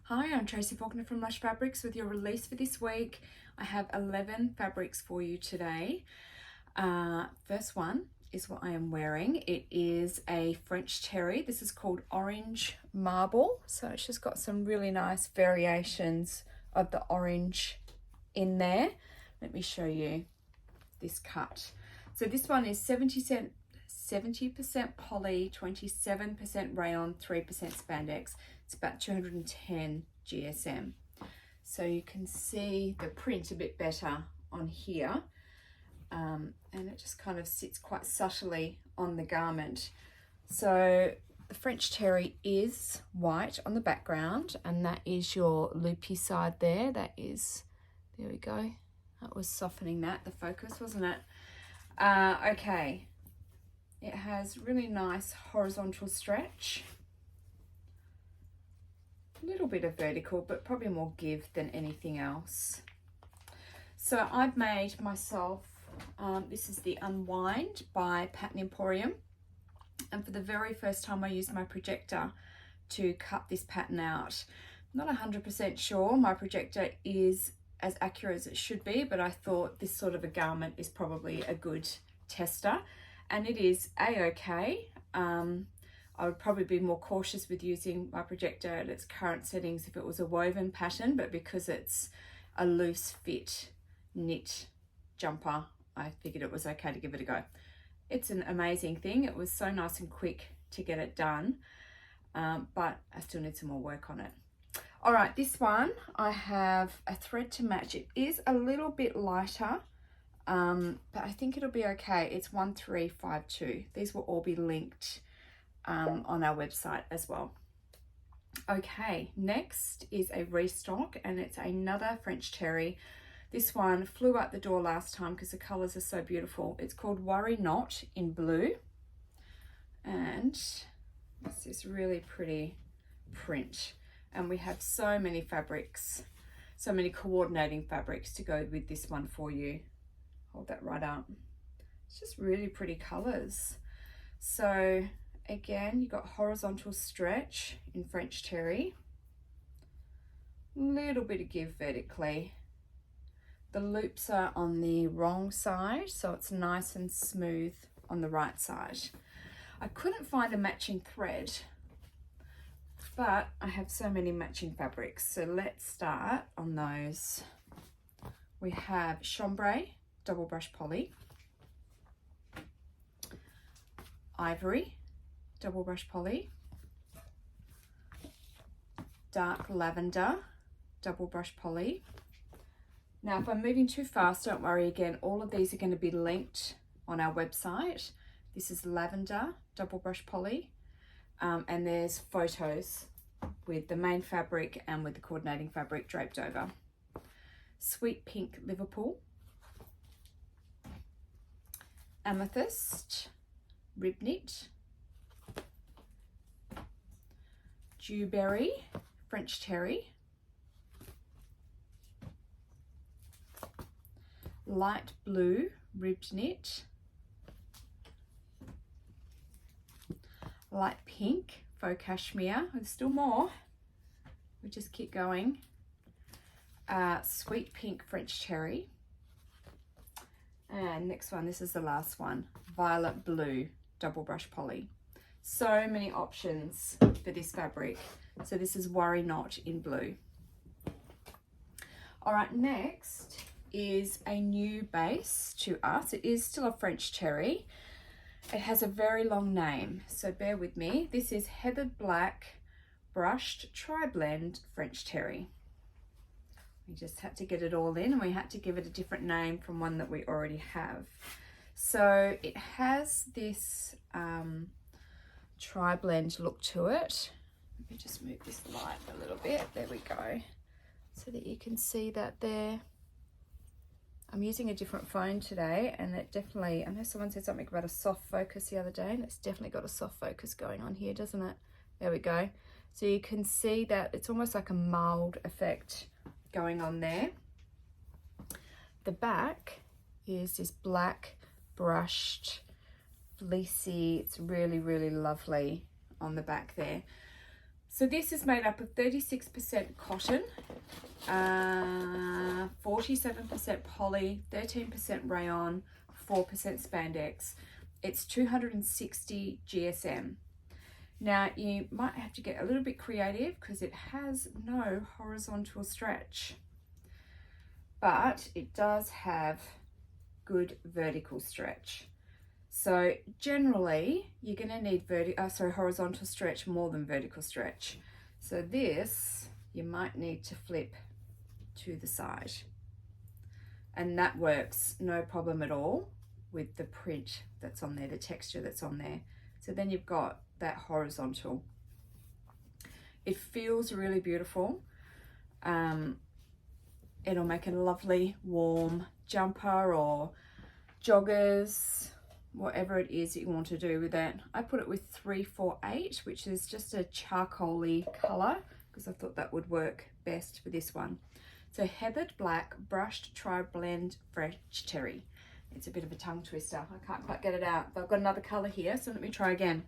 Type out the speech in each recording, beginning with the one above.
Hi, I'm Tracy Faulkner from Lush Fabrics with your release for this week. I have 11 fabrics for you today. First one is what I am wearing. It is a French terry. This is called Orange Marble. So it's just got some really nice variations of the orange in there. Let me show you this cut. So this one is 70% poly, 27% rayon, 3% spandex. It's about 210 GSM. So you can see the print a bit better on here. And it just kind of sits quite subtly on the garment. So the French terry is white on the background, and that is your loopy side there. That is, there we go. That was softening that, the focus, wasn't it? Okay. It has really nice horizontal stretch. A little bit of vertical, but probably more give than anything else. So I've made myself, this is the Unwind by Pattern Emporium. And for the very first time I used my projector to cut this pattern out. I'm not 100% sure my projector is as accurate as it should be, but I thought this sort of a garment is probably a good tester. And it is a-okay. I would probably be more cautious with using my projector at its current settings if it was a woven pattern, but because it's a loose fit knit jumper, I figured it was okay to give it a go. It's an amazing thing. It was so nice and quick to get it done, but I still need some more work on it. All right, this one, I have a thread to match. It is a little bit lighter, but I think it'll be okay. It's 1352. These will all be linked on our website as well. Okay, next is a restock, and it's another French terry. This one flew out the door last time because the colors are so beautiful. It's called Worry Not in blue, and this is really pretty print. And we have so many fabrics, so many coordinating fabrics to go with this one for you. Hold that right up. It's just really pretty colors. So again, you've got horizontal stretch in French terry. Little bit of give vertically. The loops are on the wrong side, so it's nice and smooth on the right side. I couldn't find a matching thread, but I have so many matching fabrics. So let's start on those. We have chambray, double brush poly, ivory, double brush poly, dark lavender, double brush poly. Now, if I'm moving too fast, don't worry. Again, all of these are going to be linked on our website. This is lavender, double brush poly, and there's photos with the main fabric and with the coordinating fabric draped over. Sweet pink Liverpool, amethyst, rib knit, dewberry, French terry, light blue, ribbed knit, light pink, faux cashmere. There's still more. We just keep going. Sweet pink French terry. And next one, this is the last one, violet blue, double brush poly. So many options for this fabric. So this is Worry Not in blue. All right, next is a new base to us. It is still a French terry. It has a very long name, so bear with me. This is Heathered Black Brushed Tri-Blend French Terry. We just had to get it all in, and we had to give it a different name from one that we already have. So it has this tri-blend look to it. Let me just move this light a little bit. There we go. So that you can see that there. I'm using a different phone today, and it definitely, I know someone said something about a soft focus the other day, and it's definitely got a soft focus going on here, doesn't it? There we go. So you can see that it's almost like a mold effect going on there. The back is this black brushed fleecy. It's really, really lovely on the back there. So this is made up of 36% cotton, 47% poly, 13% rayon, 4% spandex. It's 260 GSM. Now you might have to get a little bit creative because it has no horizontal stretch, but it does have good vertical stretch. So generally you're going to need horizontal stretch more than vertical stretch. So this you might need to flip to the side, and that works no problem at all with the print that's on there, the texture that's on there. So then you've got that horizontal. It feels really beautiful. It'll make a lovely warm jumper or joggers, whatever it is that you want to do with it. I put it with 348, which is just a charcoaly color, because I thought that would work best for this one. So heathered black, brushed tri-blend French terry. It's a bit of a tongue twister. I can't quite get it out, but I've got another color here, so let me try again.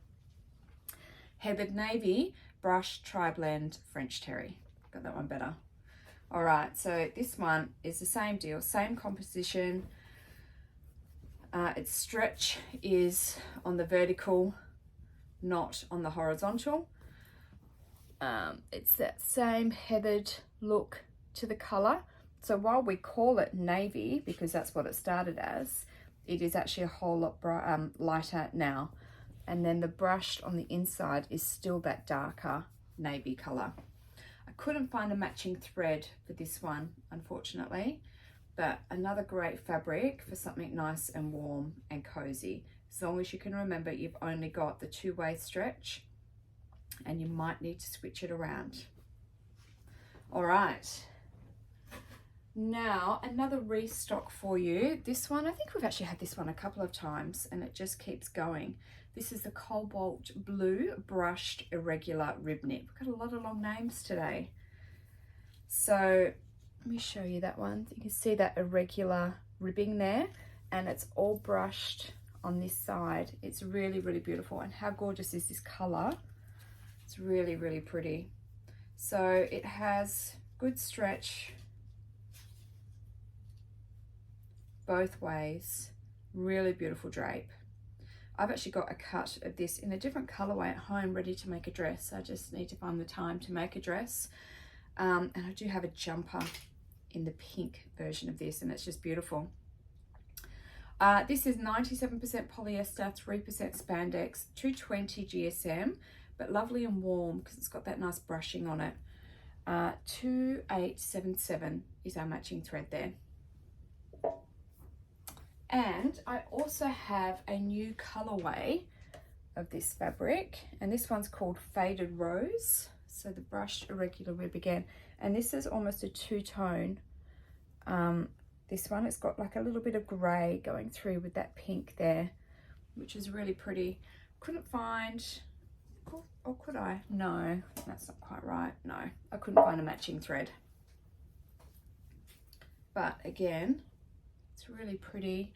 Heathered navy, brushed tri-blend French terry. Got that one better. All right, so this one is the same deal, same composition. Its stretch is on the vertical, not on the horizontal. It's that same heathered look to the color. So while we call it navy, because that's what it started as, it is actually a whole lot lighter now. And then the brushed on the inside is still that darker navy color. I couldn't find a matching thread for this one, unfortunately, but another great fabric for something nice and warm and cozy. As long as you can remember you've only got the two-way stretch, and you might need to switch it around. All right. Now, another restock for you. This one, I think we've actually had this one a couple of times, and it just keeps going. This is the Cobalt Blue Brushed Irregular Rib Knit. We've got a lot of long names today. So let me show you that one. You can see that irregular ribbing there, and it's all brushed on this side. It's really, really beautiful. And how gorgeous is this color? It's really, really pretty. So it has good stretch both ways. Really beautiful drape. I've actually got a cut of this in a different colorway at home ready to make a dress. I just need to find the time to make a dress. And I do have a jumper in the pink version of this, and it's just beautiful. This is 97% polyester, 3% spandex, 220 GSM, but lovely and warm because it's got that nice brushing on it. 2877 is our matching thread there. And I also have a new colorway of this fabric, and this one's called Faded Rose. So the brushed irregular rib again, and this is almost a two-tone. This one, it's got like a little bit of grey going through with that pink there, which is really pretty. Couldn't find, or could I? No, that's not quite right. No, I couldn't find a matching thread. But again, it's really pretty.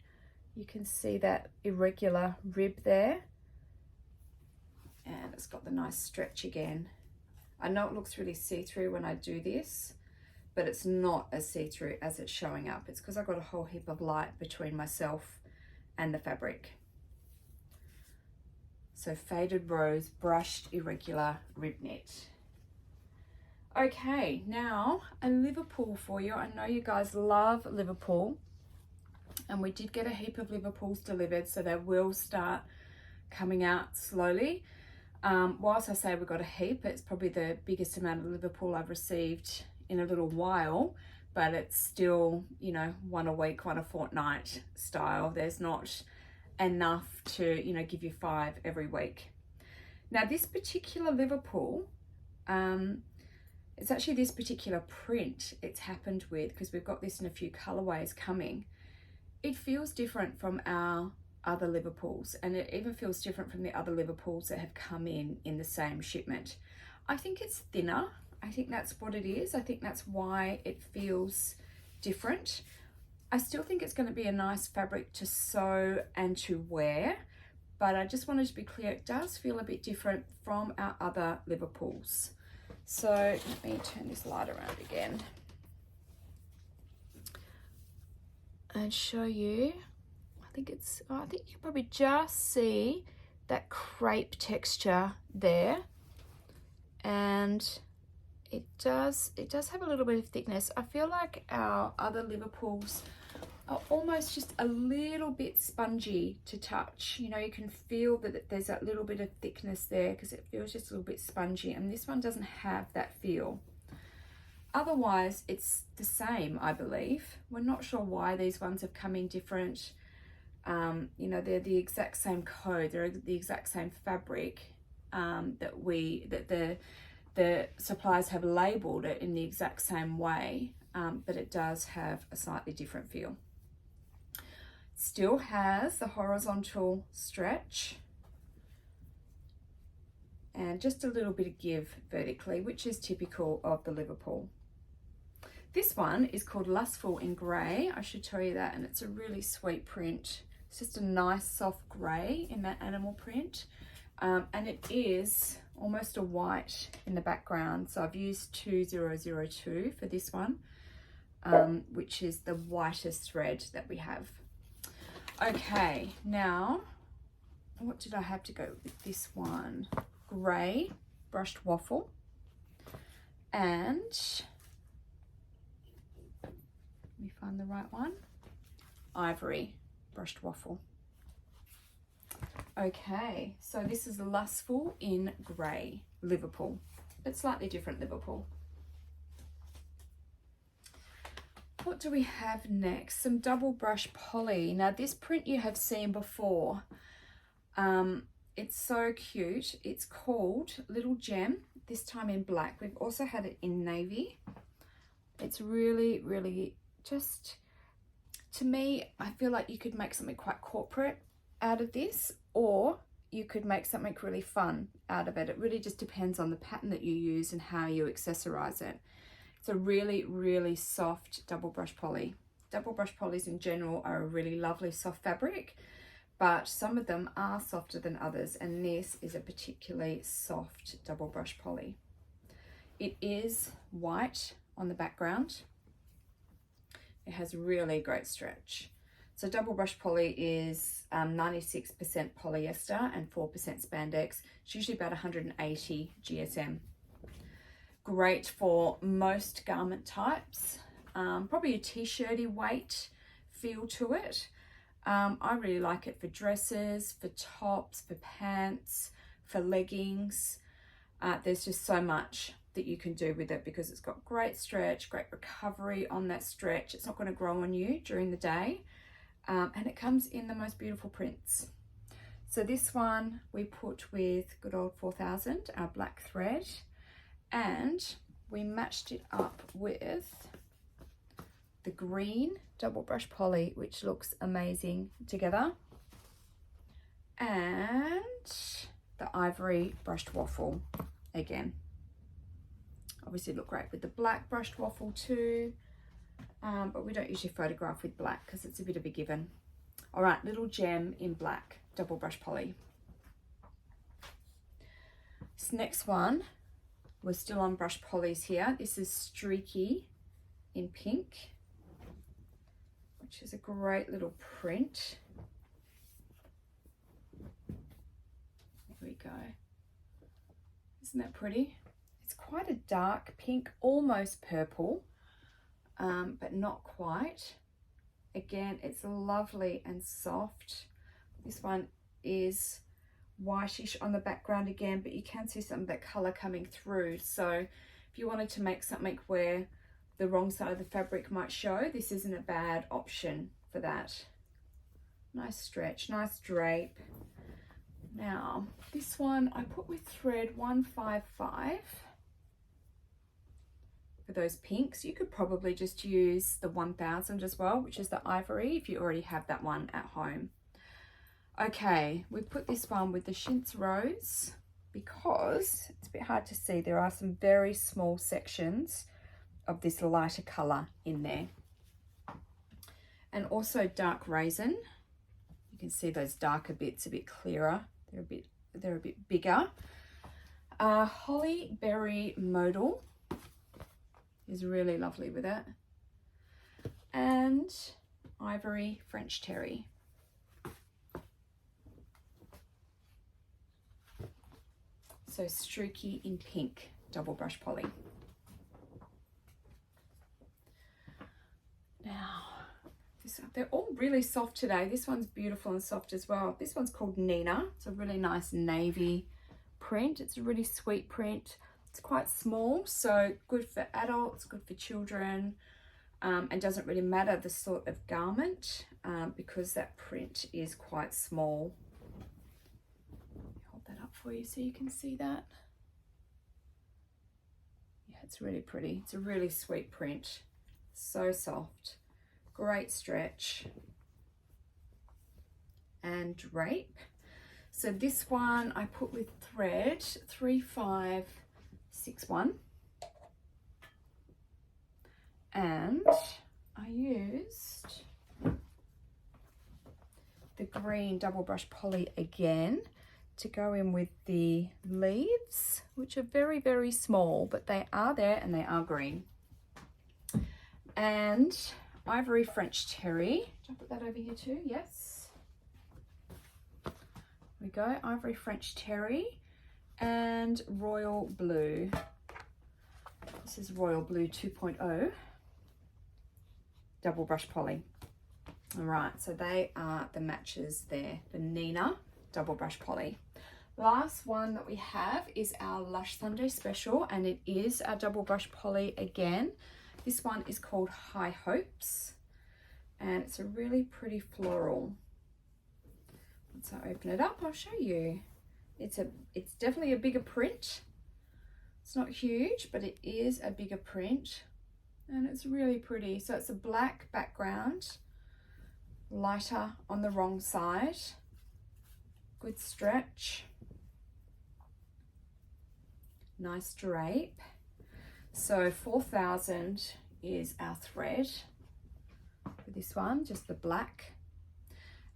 You can see that irregular rib there, and it's got the nice stretch again. I know it looks really see-through when I do this, but it's not as see-through as it's showing up. It's because I've got a whole heap of light between myself and the fabric. So Faded Rose, brushed irregular rib knit. Okay, now a Liverpool for you. I know you guys love Liverpool, and we did get a heap of Liverpools delivered, so they will start coming out slowly. Whilst I say we got a heap, it's probably the biggest amount of Liverpool I've received in a little while, but it's still, you know, one a week, one a fortnight style. There's not enough to, you know, give you 5 every week. Now this particular Liverpool, it's actually this particular print it's happened with, because we've got this in a few colorways coming. It feels different from our other Liverpools, and it even feels different from the other Liverpools that have come in the same shipment. I think it's thinner. I think that's what it is. I think that's why it feels different. I still think it's going to be a nice fabric to sew and to wear, but I just wanted to be clear, it does feel a bit different from our other Liverpools. So let me turn this light around again and show you. I think you can probably just see that crepe texture there, and it does have a little bit of thickness. I feel like our other Liverpools are almost just a little bit spongy to touch. You know, you can feel that there's that little bit of thickness there because it feels just a little bit spongy, and this one doesn't have that feel. Otherwise, it's the same, I believe. We're not sure why these ones have come in different. You know, they're the exact same code, they're the exact same fabric, that the suppliers have labeled it in the exact same way, but it does have a slightly different feel. Still has the horizontal stretch and just a little bit of give vertically, which is typical of the Liverpool. This one is called Lustful in Grey. I should tell you that, and it's a really sweet print. It's just a nice soft grey in that animal print, and it is almost a white in the background. So I've used 2002 for this one, which is the whitest thread that we have. Okay, now what did I have to go with this one? Grey brushed waffle, and let me find the right one, ivory brushed waffle. Okay, so this is Lustful in Grey, Liverpool, but slightly different Liverpool. What do we have next? Some double brush poly. Now this print you have seen before. It's so cute. It's called Little Gem, this time in black. We've also had it in navy. It's really, really just, to me, I feel like you could make something quite corporate out of this, or you could make something really fun out of it. It really just depends on the pattern that you use and how you accessorize it. It's a really, really soft double brush poly. Double brush polys in general are a really lovely soft fabric, but some of them are softer than others, and this is a particularly soft double brush poly. It is white on the background. It has really great stretch. So double brush poly is 96% polyester and 4% spandex. It's usually about 180 GSM. Great for most garment types. Probably a t-shirty weight feel to it. I really like it for dresses, for tops, for pants, for leggings. There's just so much that you can do with it because it's got great stretch, great recovery on that stretch. It's not going to grow on you during the day. And it comes in the most beautiful prints. So this one we put with good old 4000, our black thread, and we matched it up with the green double brush poly, which looks amazing together, and the ivory brushed waffle again. Obviously look great with the black brushed waffle too, but we don't usually photograph with black because it's a bit of a given. All right, Little Gem in black double brush poly. This next one, we're still on brush polys here. This is Streaky in pink, which is a great little print. There we go. Isn't that pretty? It's quite a dark pink, almost purple, but not quite. Again, it's lovely and soft. This one is whitish on the background again, but you can see some of that color coming through. So if you wanted to make something where the wrong side of the fabric might show, this isn't a bad option for that. Nice stretch, nice drape. Now this one I put with thread 155 for those pinks. You could probably just use the 1000 as well, which is the ivory, if you already have that one at home. Okay, we put this one with the chintz rose because it's a bit hard to see. There are some very small sections of this lighter color in there, and also dark raisin. You can see those darker bits a bit clearer. They're a bit bigger. Holly Berry Modal is really lovely with it. And Ivory French Terry. So Streaky in pink, double brush poly. Now, they're all really soft today. This one's beautiful and soft as well. This one's called Neenah. It's a really nice navy print. It's a really sweet print. It's quite small, so good for adults, good for children, and doesn't really matter the sort of garment because that print is quite small. Hold that up for you so you can see that. Yeah, it's really pretty. It's a really sweet print. So soft. Great stretch. And drape. So this one I put with thread 3561. And I used the green double brush poly again to go in with the leaves, which are very, very small, but they are there and they are green. And Ivory French Terry. Did I put that over here too? Yes. There we go. Ivory French Terry and Royal Blue. This is Royal Blue 2.0. Double brush poly. All right, so they are the matches there. The Neenah double brush poly. Last one that we have is our Lush Sunday special, and it is our double brush poly again. This one is called High Hopes, and it's a really pretty floral. Once I open it up, I'll show you. It's definitely a bigger print. It's not huge, but it is a bigger print, and it's really pretty. So it's a black background, lighter on the wrong side, good stretch, nice drape. So 4,000 is our thread for this one, just the black.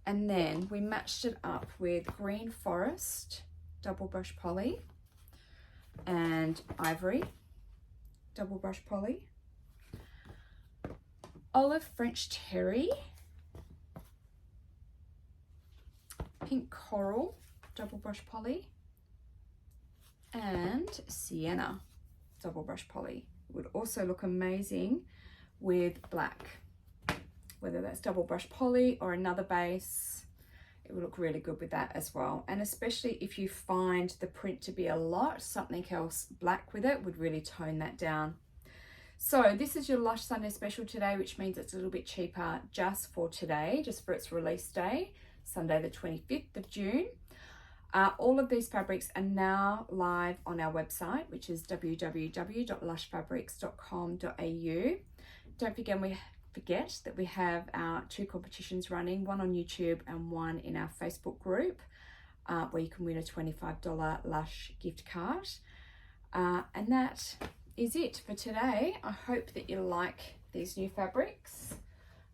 And then we matched it up with Green Forest double brush poly and Ivory double brush poly, Olive French Terry, Pink Coral double brush poly, and Sienna double brush poly. It would also look amazing with black, whether that's double brush poly or another base. It would look really good with that as well. And especially if you find the print to be a lot, something else black with it would really tone that down. So this is your Lush Sunday special today, which means it's a little bit cheaper just for today, just for its release day, Sunday the 25th of June. All of these fabrics are now live on our website, which is www.lushfabrics.com.au. Don't forget that we have our 2 competitions running, one on YouTube and one in our Facebook group, where you can win a $25 Lush gift card. And that is it for today. I hope that you like these new fabrics.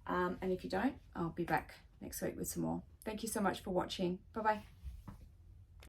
And if you don't, I'll be back next week with some more. Thank you so much for watching. Bye-bye.